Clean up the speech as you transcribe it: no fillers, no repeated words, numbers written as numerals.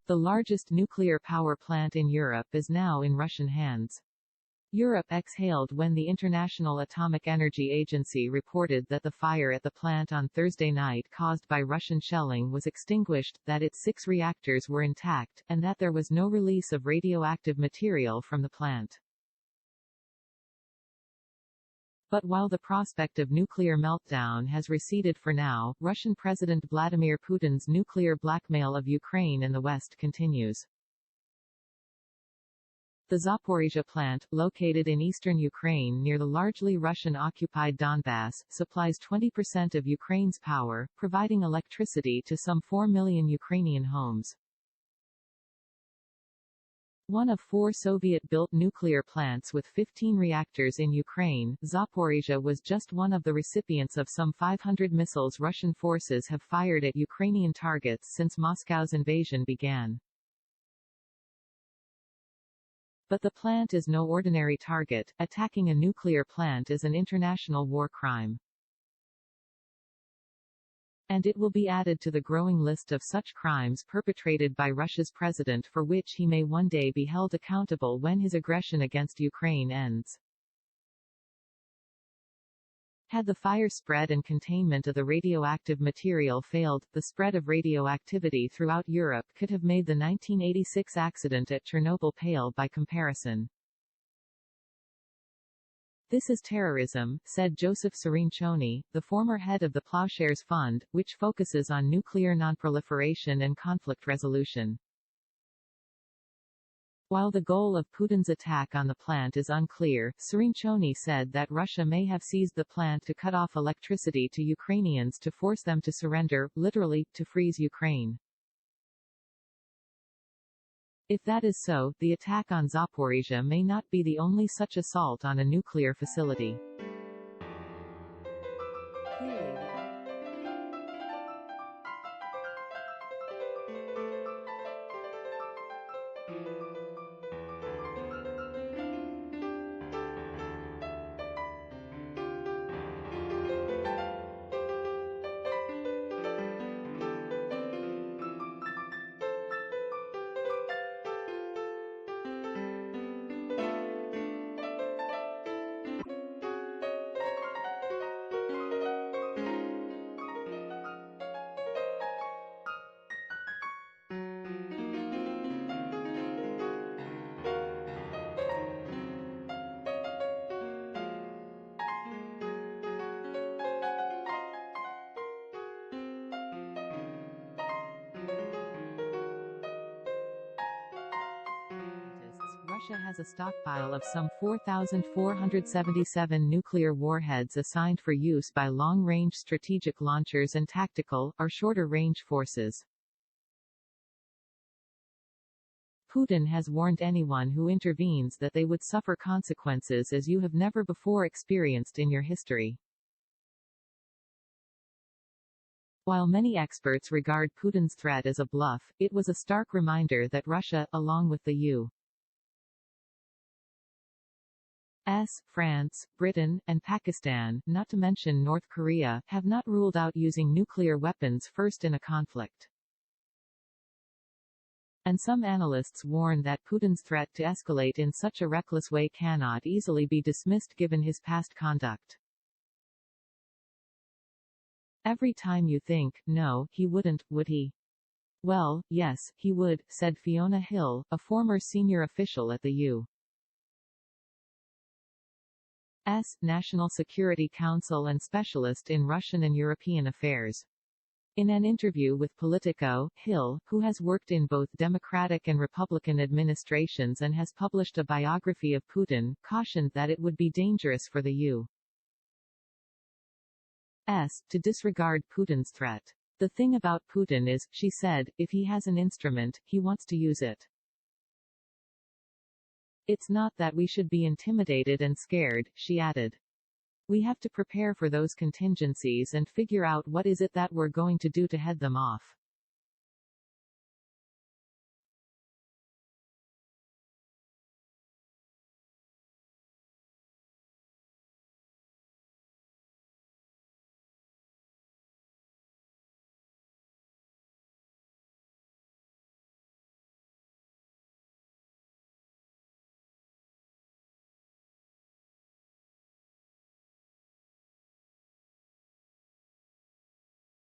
The largest nuclear power plant in Europe is now in Russian hands. Europe exhaled when the International Atomic Energy Agency reported that the fire at the plant on Thursday night caused by Russian shelling was extinguished, that its 6 reactors were intact, and that there was no release of radioactive material from the plant. But while the prospect of nuclear meltdown has receded for now, Russian President Vladimir Putin's nuclear blackmail of Ukraine and the West continues. The Zaporizhzhia plant, located in eastern Ukraine near the largely Russian-occupied Donbas, supplies 20% of Ukraine's power, providing electricity to some 4 million Ukrainian homes. One of 4 Soviet-built nuclear plants with 15 reactors in Ukraine, Zaporizhzhia was just one of the recipients of some 500 missiles Russian forces have fired at Ukrainian targets since Moscow's invasion began. But the plant is no ordinary target. Attacking a nuclear plant is an international war crime. And it will be added to the growing list of such crimes perpetrated by Russia's president for which he may one day be held accountable when his aggression against Ukraine ends. Had the fire spread and containment of the radioactive material failed, the spread of radioactivity throughout Europe could have made the 1986 accident at Chernobyl pale by comparison. This is terrorism, said Joseph Cirincione, the former head of the Ploughshares Fund, which focuses on nuclear nonproliferation and conflict resolution. While the goal of Putin's attack on the plant is unclear, Cirincione said that Russia may have seized the plant to cut off electricity to Ukrainians to force them to surrender, literally, to freeze Ukraine. If that is so, the attack on Zaporizhzhia may not be the only such assault on a nuclear facility. Russia has a stockpile of some 4,477 nuclear warheads assigned for use by long-range strategic launchers and tactical, or shorter-range forces. Putin has warned anyone who intervenes that they would suffer consequences as you have never before experienced in your history. While many experts regard Putin's threat as a bluff, it was a stark reminder that Russia, along with the U.S., France, Britain, and Pakistan, not to mention North Korea, have not ruled out using nuclear weapons first in a conflict. And some analysts warn that Putin's threat to escalate in such a reckless way cannot easily be dismissed given his past conduct. Every time you think, no, he wouldn't, would he? Well, yes, he would, said Fiona Hill, a former senior official at the U.S. National Security Council and specialist in Russian and European affairs. In an interview with Politico, Hill, who has worked in both Democratic and Republican administrations and has published a biography of Putin, cautioned that it would be dangerous for the U.S. to disregard Putin's threat. The thing about Putin is, she said, if he has an instrument, he wants to use it. It's not that we should be intimidated and scared, she added. We have to prepare for those contingencies and figure out what is it that we're going to do to head them off.